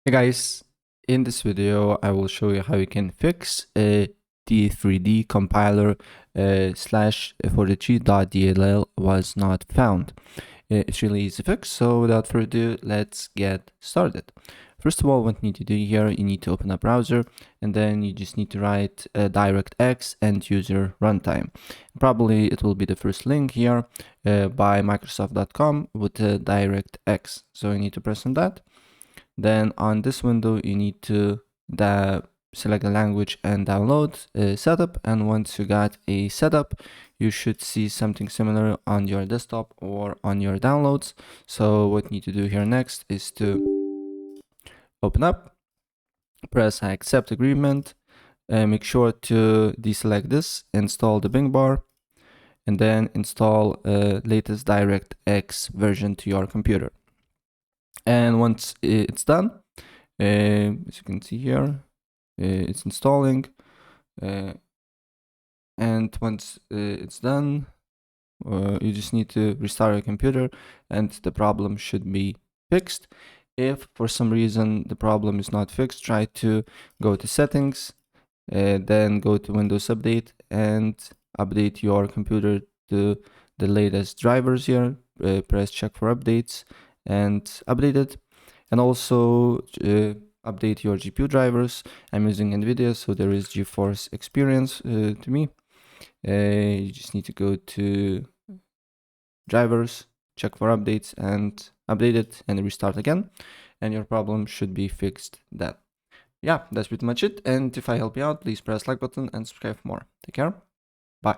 Hey guys, in this video I will show you how you can fix a D3D compiler slash for the was not found. It's really easy to fix, so without further ado, let's get started. First of all, what you need to do here, you need to open a browser, and then you just need to write DirectX end user runtime. Probably it will be the first link here by Microsoft.com with DirectX. So you need to press on that. Then on this window, you need to select a language and download setup. And once you got a setup, you should see something similar on your desktop or on your downloads. So what you need to do here next is to open up, press I accept agreement, make sure to deselect this, install the Bing bar, and then install latest DirectX version to your computer. And once it's done, as you can see here, it's installing. And once it's done, you just need to restart your computer and the problem should be fixed. If for some reason the problem is not fixed, try to go to settings, then go to Windows Update and update your computer to the latest drivers here. Press check for updates and update it. And also update your GPU drivers. I'm using NVIDIA, so there is GeForce Experience to me. You just need to go to drivers, check for updates and update it and restart again. And your problem should be fixed then. Yeah, that's pretty much it. And if I help you out, please press like button and subscribe for more. Take care. Bye.